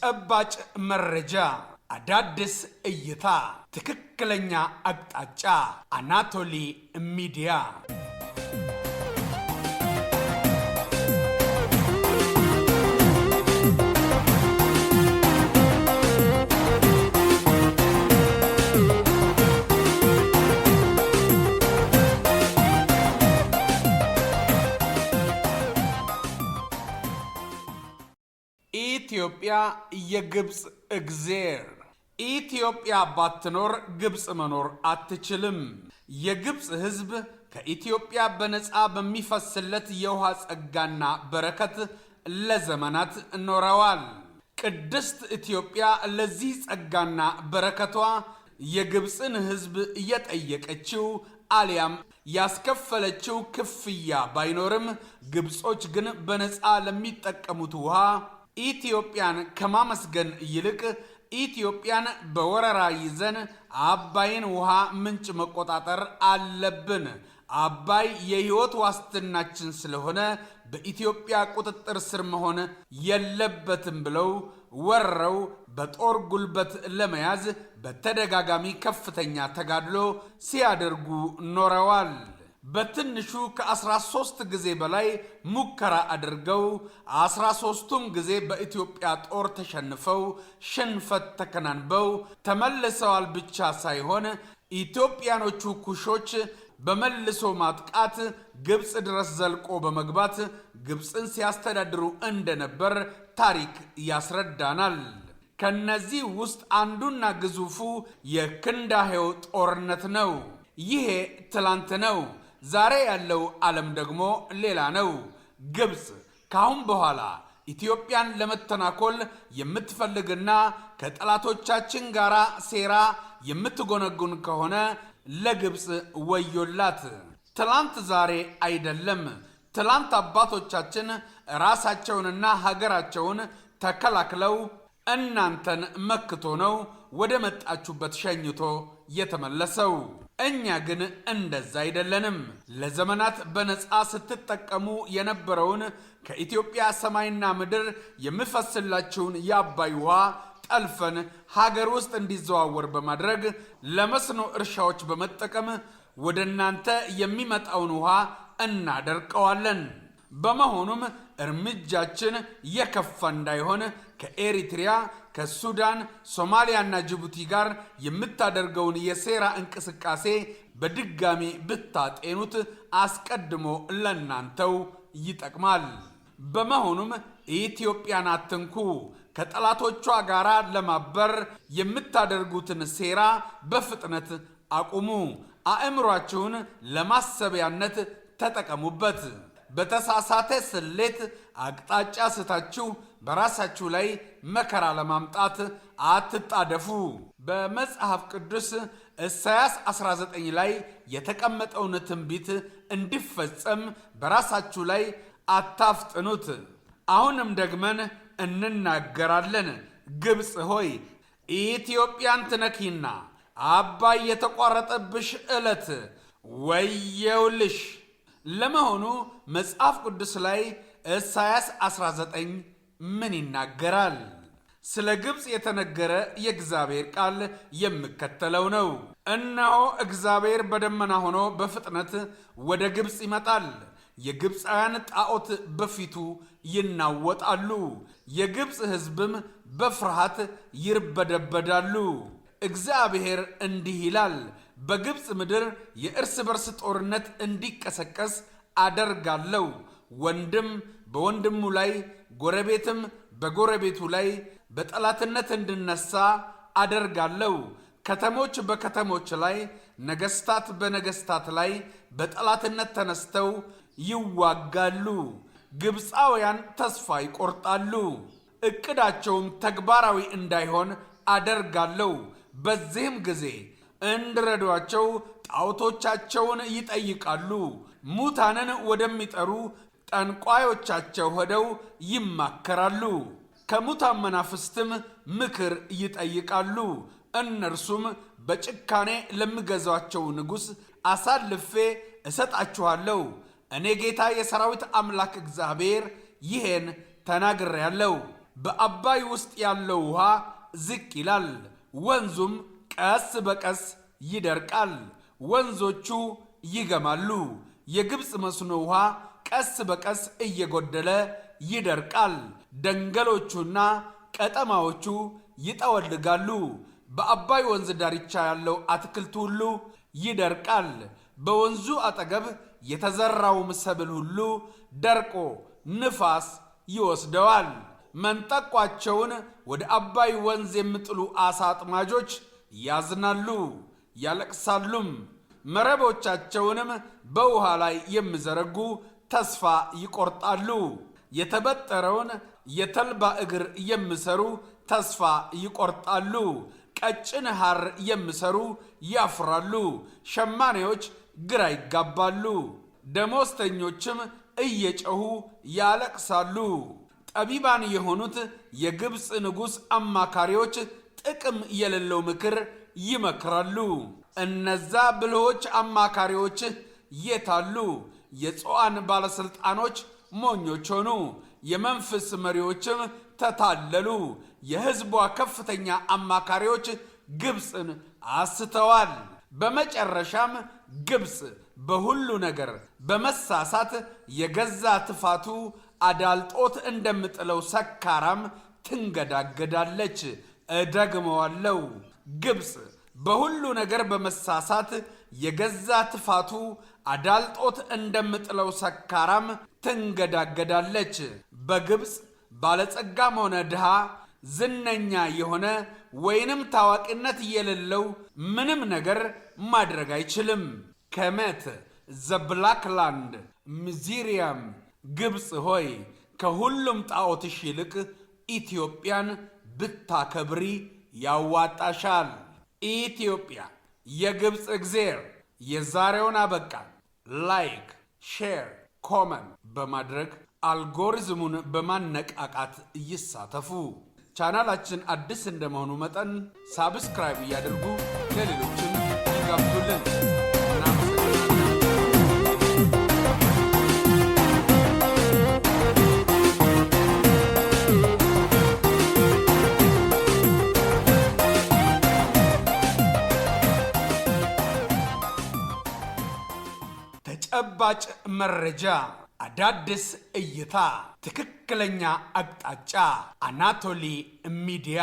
ተጨባጭ መረጃ፣ አዳዲስ እይታ፣ ትክክለኛ አቅጣጫ። አናቶሊ ሚዲያ። ኢትዮጵያ የግብጽ እግዜር። ኢትዮጵያ ባትኖር ግብጽ መኖር አትችልም። የግብጽ ሕዝብ ከኢትዮጵያ በነፃ በሚፈስለት የውሃ ጸጋና በረከት ለዘመናት ኖረዋል። ቅድስት ኢትዮጵያ ለዚህ ጸጋና በረከቷ የግብጽን ሕዝብ እየጠየቀችው አሊያም ያስከፈለችው ክፍያ ባይኖርም ግብጾች ግን በነፃ ለሚጠቀሙት ውሃ ኢትዮጵያን ከማመስገን ይልቅ ኢትዮጵያን በወረራ ይዘን አባይን ውሃ ምንጭ መቆጣጠር አለብን፣ አባይ የህይወት ዋስትናችን ስለሆነ በኢትዮጵያ ቁጥጥር ስር መሆን የለበትም ብለው ወረው በጦር ጉልበት ለመያዝ በተደጋጋሚ ከፍተኛ ተጋድሎ ሲያደርጉ ኖረዋል። በትንሹ ከ13 ጊዜ በላይ ሙከራ አድርገው 13ቱም ጊዜ በኢትዮጵያ ጦር ተሸንፈው ሽንፈት ተከናንበው ተመልሰዋል ብቻ ሳይሆን ኢትዮጵያኖቹ ኩሾች በመልሶ ማጥቃት ግብጽ ድረስ ዘልቆ በመግባት ግብጽን ሲያስተዳድሩ እንደነበር ታሪክ ያስረዳናል። ከነዚህ ውስጥ አንዱና ግዙፉ የክንዳሄው ጦርነት ነው። ይሄ ትላንት ነው። ዛሬ ያለው ዓለም ደግሞ ሌላ ነው። ግብጽ ካሁን በኋላ ኢትዮጵያን ለመተናኮል የምትፈልግና ከጠላቶቻችን ጋር ሴራ የምትጎነጉን ከሆነ ለግብጽ ወዮላት። ትላንት ዛሬ አይደለም። ትላንት አባቶቻችን ራሳቸውንና ሀገራቸውን ተከላክለው እናንተን መክቶ ነው ወደ መጣችሁበት ሸኝቶ የተመለሰው። እኛ ግን እንደዛ አይደለንም። ለዘመናት በነፃ ስትጠቀሙ የነበረውን ከኢትዮጵያ ሰማይና ምድር የሚፈስላችሁን የአባይ ውሃ ጠልፈን ሀገር ውስጥ እንዲዘዋወር በማድረግ ለመስኖ እርሻዎች በመጠቀም ወደ እናንተ የሚመጣውን ውሃ እናደርቀዋለን። በመሆኑም እርምጃችን የከፋ እንዳይሆን ከኤሪትሪያ፣ ከሱዳን፣ ሶማሊያና ጅቡቲ ጋር የምታደርገውን የሴራ እንቅስቃሴ በድጋሚ ብታጤኑት አስቀድሞ ለናንተው ይጠቅማል። በመሆኑም ኢትዮጵያን አትንኩ። ከጠላቶቿ ጋር ለማበር የምታደርጉትን ሴራ በፍጥነት አቁሙ። አእምሯችሁን ለማሰቢያነት ተጠቀሙበት። በተሳሳተ ስሌት አቅጣጫ ስታችሁ በራሳችሁ ላይ መከራ ለማምጣት አትጣደፉ። በመጽሐፍ ቅዱስ ኢሳይያስ 19 ላይ የተቀመጠውን ትንቢት እንዲፈጸም በራሳችሁ ላይ አታፍጥኑት። አሁንም ደግመን እንናገራለን። ግብጽ ሆይ ኢትዮጵያን ትነኪና አባይ የተቋረጠብሽ ዕለት ወየውልሽ። ለመሆኑ መጽሐፍ ቅዱስ ላይ ኢሳይያስ 19 ምን ይናገራል? ስለ ግብጽ የተነገረ የእግዚአብሔር ቃል የሚከተለው ነው። እነሆ እግዚአብሔር በደመና ሆኖ በፍጥነት ወደ ግብጽ ይመጣል። የግብፃውያን ጣዖት በፊቱ ይናወጣሉ። የግብጽ ሕዝብም በፍርሃት ይርበደበዳሉ። እግዚአብሔር እንዲህ ይላል፣ በግብጽ ምድር የእርስ በርስ ጦርነት እንዲቀሰቀስ አደርጋለሁ። ወንድም በወንድሙ ላይ፣ ጎረቤትም በጎረቤቱ ላይ በጠላትነት እንዲነሳ አደርጋለሁ። ከተሞች በከተሞች ላይ፣ ነገስታት በነገስታት ላይ በጠላትነት ተነስተው ይዋጋሉ። ግብፃውያን ተስፋ ይቆርጣሉ፣ እቅዳቸውም ተግባራዊ እንዳይሆን አደርጋለሁ። በዚህም ጊዜ እንድረዷቸው ጣዖቶቻቸውን ይጠይቃሉ። ሙታንን ወደሚጠሩ ጠንቋዮቻቸው ሄደው ይማከራሉ። ከሙታን መናፍስትም ምክር ይጠይቃሉ። እነርሱም በጭካኔ ለሚገዛቸው ንጉሥ አሳልፌ እሰጣችኋለሁ። እኔ ጌታ የሰራዊት አምላክ እግዚአብሔር ይሄን ተናግሬያለሁ። በአባይ ውስጥ ያለው ውሃ ዝቅ ይላል፣ ወንዙም ቀስ በቀስ ይደርቃል። ወንዞቹ ይገማሉ። የግብፅ መስኖ ውሃ ቀስ በቀስ እየጎደለ ይደርቃል። ደንገሎቹና ቀጠማዎቹ ይጠወልጋሉ። በአባይ ወንዝ ዳርቻ ያለው አትክልት ሁሉ ይደርቃል። በወንዙ አጠገብ የተዘራውም ሰብል ሁሉ ደርቆ ንፋስ ይወስደዋል። መንጠቋቸውን ወደ አባይ ወንዝ የሚጥሉ አሳ አጥማጆች ያዝናሉ፣ ያለቅሳሉም። መረቦቻቸውንም በውሃ ላይ የሚዘረጉ ተስፋ ይቆርጣሉ። የተበጠረውን የተልባ እግር የሚሰሩ ተስፋ ይቆርጣሉ። ቀጭን ሐር የሚሰሩ ያፍራሉ። ሸማኔዎች ግራ ይጋባሉ። ደሞዝተኞችም እየጮሁ ያለቅሳሉ። ጠቢባን የሆኑት የግብፅ ንጉሥ አማካሪዎች ጥቅም የሌለው ምክር ይመክራሉ። እነዛ ብልሆች አማካሪዎች የታሉ? የጾዓን ባለሥልጣኖች ሞኞች ሆኑ። የመንፈስ መሪዎችም ተታለሉ። የሕዝቧ ከፍተኛ አማካሪዎች ግብፅን አስተዋል። በመጨረሻም ግብፅ በሁሉ ነገር በመሳሳት የገዛ ትፋቱ አዳልጦት እንደምጥለው ሰካራም ትንገዳገዳለች። እደግመዋለሁ፣ ግብፅ በሁሉ ነገር በመሳሳት የገዛ ትፋቱ አዳልጦት እንደምጥለው ሰካራም ትንገዳገዳለች። በግብፅ ባለጸጋም ሆነ ድሃ፣ ዝነኛ የሆነ ወይንም ታዋቂነት የሌለው ምንም ነገር ማድረግ አይችልም። ከመት ዘብላክላንድ ሚዚሪያም ግብፅ ሆይ ከሁሉም ጣዖትሽ ይልቅ ኢትዮጵያን ብታከብሪ ያዋጣሻል። ኢትዮጵያ የግብፅ እግዜር። የዛሬውን አበቃን። ላይክ፣ ሼር፣ ኮመንት በማድረግ አልጎሪዝሙን በማነቃቃት ይሳተፉ። ቻናላችን አዲስ እንደመሆኑ መጠን ሳብስክራይብ እያደርጉ ለሌሎችም ይጋብዙልን። ተጨባጭ መረጃ፣ አዳዲስ እይታ፣ ትክክለኛ አቅጣጫ። አናቶሊ ሚዲያ